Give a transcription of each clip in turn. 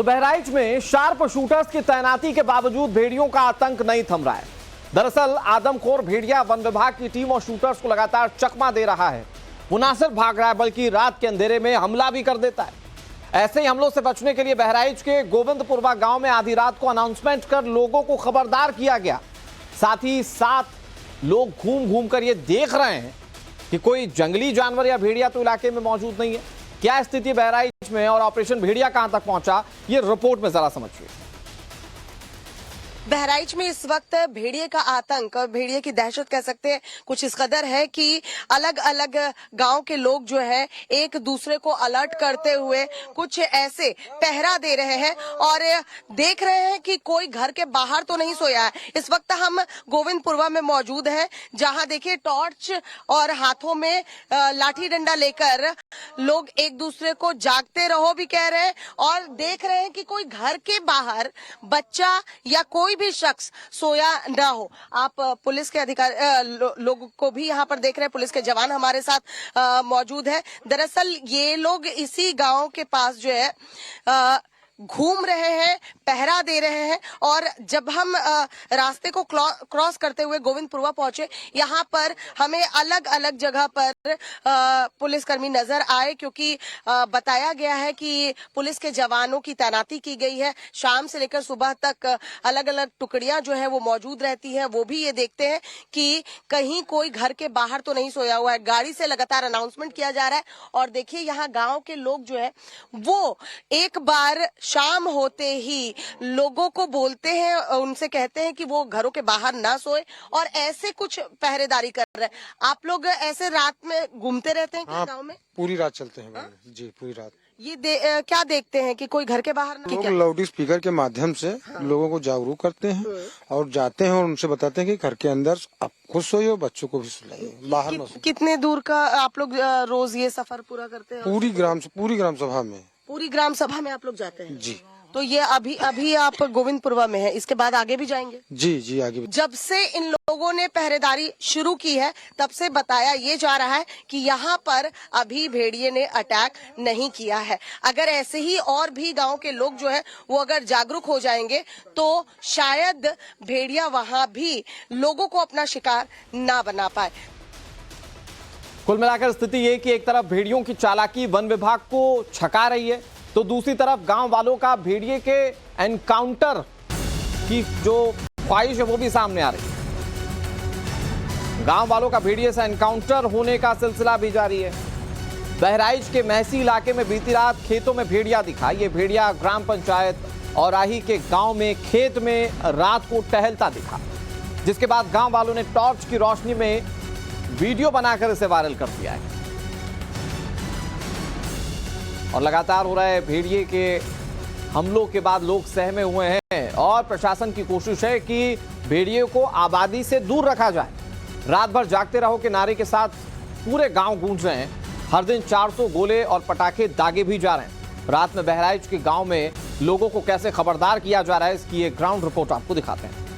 तो बहराइच में sharp shooters की तैनाती के बावजूद भेड़ियों का आतंक नहीं थम रहा है। दरअसल आदमखोर भेड़िया वन विभाग की टीम और शूटर्स को लगातार चकमा दे रहा है। वो न सिर्फ भाग रहा है बल्कि रात के अंधेरे में हमला भी कर देता है। ऐसे ही हमलों से बचने के लिए बहराइच के गोविंदपुरवा गांव में आधी रात को अनाउंसमेंट कर लोगों को खबरदार किया गया। साथ ही 7 लोग घूम घूम कर ये देख रहे हैं कि कोई जंगली जानवर या भेड़िया तो इलाके में मौजूद नहीं है। क्या स्थिति बहराइच में और ऑपरेशन भेड़िया कहां तक पहुंचा, ये रिपोर्ट में जरा समझिए। बहराइच में इस वक्त भेड़िए का आतंक और भेड़िए की दहशत कह सकते हैं कुछ इस कदर है कि अलग अलग गांव के लोग जो है एक दूसरे को अलर्ट करते हुए कुछ ऐसे पहरा दे रहे हैं और देख रहे हैं कि कोई घर के बाहर तो नहीं सोया है। इस वक्त हम गोविंदपुरवा में मौजूद हैं, जहां देखिए टॉर्च और हाथों में लाठी डंडा लेकर लोग एक दूसरे को जागते रहो भी कह रहे हैं और देख रहे हैं कि कोई घर के बाहर बच्चा या कोई भी शख्स सोया ना हो। आप पुलिस के अधिकारी लोगों को भी यहाँ पर देख रहे हैं, पुलिस के जवान हमारे साथ मौजूद है। दरअसल ये लोग इसी गांव के पास जो है घूम रहे हैं, पहरा दे रहे हैं और जब हम रास्ते को क्रॉस करते हुए गोविंदपुरवा पहुंचे, यहाँ पर हमें अलग अलग जगह पर पुलिसकर्मी नजर आए, क्योंकि बताया गया है कि पुलिस के जवानों की तैनाती की गई है। शाम से लेकर सुबह तक अलग अलग टुकड़ियां जो है वो मौजूद रहती हैं। वो भी ये देखते हैं कि कहीं कोई घर के बाहर तो नहीं सोया हुआ है। गाड़ी से लगातार अनाउंसमेंट किया जा रहा है और देखिए यहाँ गाँव के लोग जो है वो एक बार शाम होते ही लोगों को बोलते हैं, उनसे कहते हैं कि वो घरों के बाहर ना सोए और ऐसे कुछ पहरेदारी कर रहे हैं। आप लोग ऐसे रात में घूमते रहते हैं क्या गांव में? पूरी रात चलते हैं जी, पूरी रात। ये क्या देखते हैं कि कोई घर के बाहर लोग लाउड स्पीकर के माध्यम से लोगों को जागरूक करते हैं और जाते हैं और उनसे बताते हैं कि घर के अंदर आप खुद सोइए, बच्चों को भी सुलाइए, बाहर मत सोइए। कितने दूर का आप लोग रोज ये सफर पूरा करते हैं? पूरी ग्राम सभा में। पूरी ग्राम सभा में आप लोग जाते हैं जी। तो ये अभी आप गोविंदपुरवा में है, इसके बाद आगे भी जाएंगे? जी आगे भी। जब से इन लोगों ने पहरेदारी शुरू की है तब से बताया ये जा रहा है कि यहाँ पर अभी भेड़िए ने अटैक नहीं किया है। अगर ऐसे ही और भी गांव के लोग जो है वो अगर जागरूक हो जाएंगे तो शायद भेड़िया वहाँ भी लोगों को अपना शिकार ना बना पाए। कुल मिलाकर स्थिति ये कि एक तरफ भेड़ियों की चालाकी वन विभाग को छका रही है, तो दूसरी तरफ गांव वालों का भेड़िए के एनकाउंटर की जो ख्वाहिश है वो भी सामने आ रही है। गांव वालों का भेड़िए से एनकाउंटर होने का सिलसिला भी जारी है। बहराइच के महसी इलाके में बीती रात खेतों में भेड़िया दिखा। ये भेड़िया ग्राम पंचायत औराही के गांव में खेत में रात को टहलता दिखा, जिसके बाद गांव वालों ने टॉर्च की रोशनी में वीडियो बनाकर इसे वायरल कर दिया है और लगातार हो रहे भेड़िए के हमलों के बाद लोग सहमे हुए हैं और प्रशासन की कोशिश है कि भेड़िए को आबादी से दूर रखा जाए। रात भर जागते रहो के नारे के साथ पूरे गांव गूंज रहे हैं। हर दिन 400 गोले और पटाखे दागे भी जा रहे हैं। रात में बहराइच के गांव में लोगों को कैसे खबरदार किया जा रहा है, इसकी एक ग्राउंड रिपोर्ट आपको दिखाते हैं।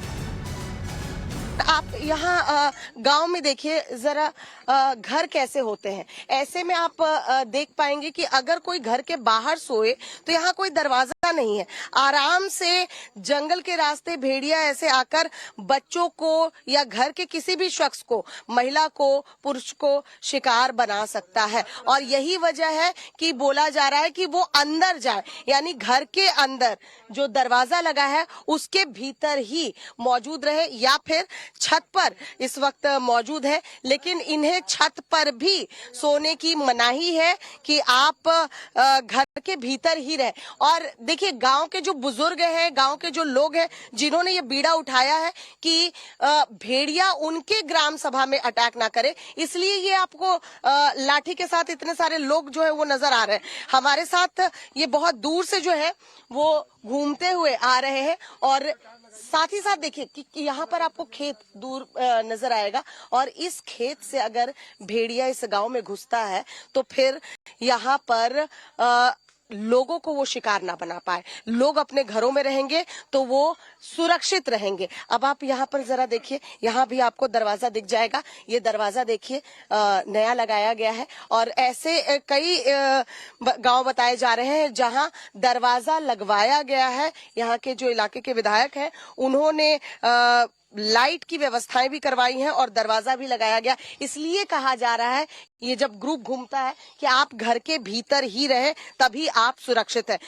आप यहाँ गांव में देखिए जरा घर कैसे होते हैं। ऐसे में आप देख पाएंगे कि अगर कोई घर के बाहर सोए तो यहाँ कोई दरवाजा नहीं है। आराम से जंगल के रास्ते भेड़िया ऐसे आकर बच्चों को या घर के किसी भी शख्स को, महिला को, पुरुष को शिकार बना सकता है। और यही वजह है कि बोला जा रहा है कि वो अंदर जाए, यानी घर के अंदर जो दरवाजा लगा है उसके भीतर ही मौजूद रहे या फिर छत पर इस वक्त मौजूद है। लेकिन इन्हें छत पर भी सोने की मनाही है कि आप घर के भीतर ही रहे। और देखिए गांव के जो बुजुर्ग हैं, गांव के जो लोग हैं जिन्होंने ये बीड़ा उठाया है कि भेड़िया उनके ग्राम सभा में अटैक ना करे, इसलिए ये आपको लाठी के साथ इतने सारे लोग जो है वो नजर आ रहे हैं। हमारे साथ ये बहुत दूर से जो है वो घूमते हुए आ रहे हैं और साथ ही साथ देखिए कि यहाँ पर आपको खेत दूर नजर आएगा और इस खेत से अगर भेड़िया इस गांव में घुसता है तो फिर यहाँ पर लोगों को वो शिकार ना बना पाए। लोग अपने घरों में रहेंगे तो वो सुरक्षित रहेंगे। अब आप यहाँ पर जरा देखिए, यहाँ भी आपको दरवाजा दिख जाएगा। ये दरवाजा देखिए नया लगाया गया है और ऐसे कई गांव बताए जा रहे हैं जहां दरवाजा लगवाया गया है। यहाँ के जो इलाके के विधायक हैं उन्होंने लाइट की व्यवस्थाएं भी करवाई हैं और दरवाजा भी लगाया गया। इसलिए कहा जा रहा है ये जब ग्रुप घूमता है कि आप घर के भीतर ही रहे तभी आप सुरक्षित है।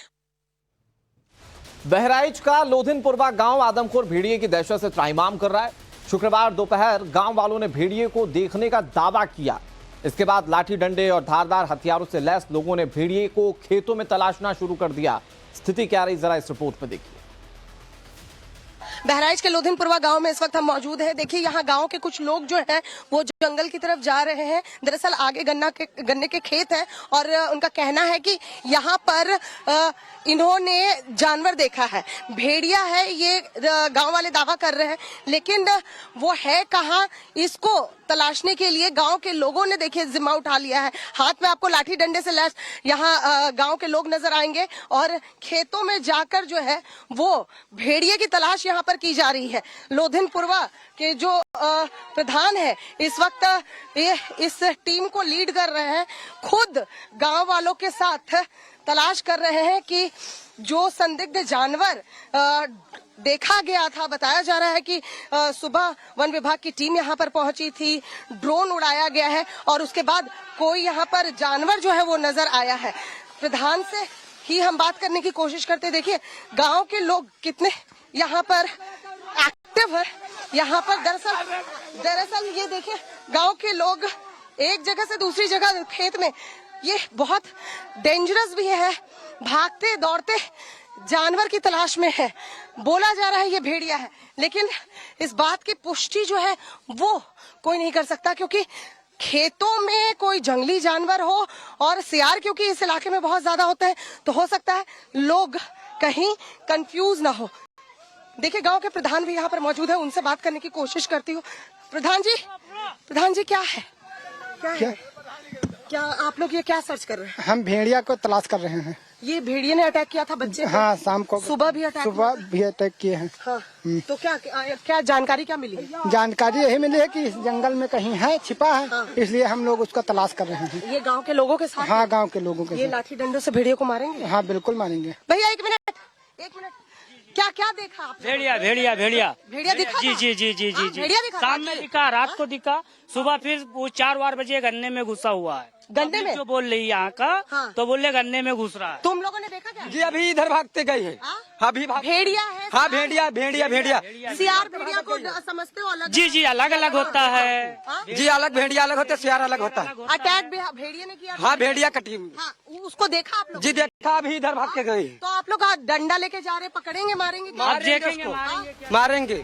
बहराइच का लोधिनपुरवा गांव आदमखोर भेड़िए की दहशत से त्राहिमाम कर रहा है। शुक्रवार दोपहर गांव वालों ने भेड़िए को देखने का दावा किया। इसके बाद लाठी डंडे और धारदार हथियारों से लैस लोगों ने भेड़िए को खेतों में तलाशना शुरू कर दिया। स्थिति क्या रही जरा इस रिपोर्ट में देखिए। बहराइच के लोधिनपुरवा गांव में इस वक्त हम मौजूद हैं। देखिए यहाँ गांव के कुछ लोग जो हैं वो जंगल की तरफ जा रहे हैं। दरअसल आगे गन्ने के खेत हैं और उनका कहना है कि यहाँ पर इन्होंने जानवर देखा है, भेड़िया है, ये गांव वाले दावा कर रहे हैं, लेकिन वो है कहाँ इसको तलाशने के लिए गांव के लोगों ने देखिए जिम्मा उठा लिया है। हाथ में आपको लाठी डंडे से लैस यहाँ गांव के लोग नजर आएंगे और खेतों में जाकर जो है वो भेड़िए की तलाश यहाँ पर की जा रही है। लोधिनपुरवा के जो प्रधान है इस वक्त ये इस टीम को लीड कर रहे हैं, खुद गांव वालों के साथ तलाश कर रहे हैं कि जो संदिग्ध जानवर देखा गया था। बताया जा रहा है कि सुबह वन विभाग की टीम यहाँ पर पहुंची थी, ड्रोन उड़ाया गया है और उसके बाद कोई यहाँ पर जानवर जो है वो नजर आया है। प्रधान से ही हम बात करने की कोशिश करते। देखिए गांव के लोग कितने यहाँ पर एक्टिव है। यहाँ पर दरअसल ये देखिए गांव के लोग एक जगह से दूसरी जगह खेत में, ये बहुत डेंजरस भी है, भागते दौड़ते जानवर की तलाश में है। बोला जा रहा है ये भेड़िया है, लेकिन इस बात की पुष्टि जो है वो कोई नहीं कर सकता क्योंकि खेतों में कोई जंगली जानवर हो और सियार क्योंकि इस इलाके में बहुत ज्यादा होते हैं तो हो सकता है लोग कहीं कंफ्यूज ना हो। देखिए गांव के प्रधान भी यहाँ पर मौजूद है, उनसे बात करने की कोशिश करती हूँ। प्रधान जी क्या है? क्या आप लोग ये क्या सर्च कर रहे हैं? हम भेड़िया को तलाश कर रहे हैं। ये भेड़िए ने अटैक किया था बच्चे को? हाँ, शाम को सुबह भी अटैक किए हैं। हाँ। तो क्या जानकारी क्या मिली है? जानकारी यही मिली है कि इस जंगल में कहीं है, छिपा है। हाँ। इसलिए हम लोग उसका तलाश कर रहे हैं। ये गांव के लोगों के साथ? हाँ, गांव के लोगों के ये लाठी डंडों से भेड़िए को मारेंगे? हाँ, बिल्कुल मारेंगे। भैया एक मिनट क्या देखा आपने? भेड़िया दिखा? जी। भेड़िया दिखा? शाम में दिखा, रात को दिखा, सुबह फिर वो 4 बजे गन्ने में घुसा हुआ है। गन्ने में जो बोल रही यहाँ का? हाँ। तो बोले गन्ने में घुस रहा है। तुम लोगों ने देखा क्या? जी अभी इधर भागते गए हैं। अभी भेड़िया है? हाँ भेड़िया सियार भेड़िया को समझते हो अलग? जी अलग अलग होता है। जी अलग भेड़िया अलग होता है, सियार अलग होता है। अटैक भेड़िए ने किया? हाँ भेड़िया कटी। हाँ, उसको देखा आप लोग? जी देखा, अभी इधर भाग के गए। तो आप लोग डंडा लेके जा रहे, पकड़ेंगे मारेंगे? अब देखेंगे, मारेंगे।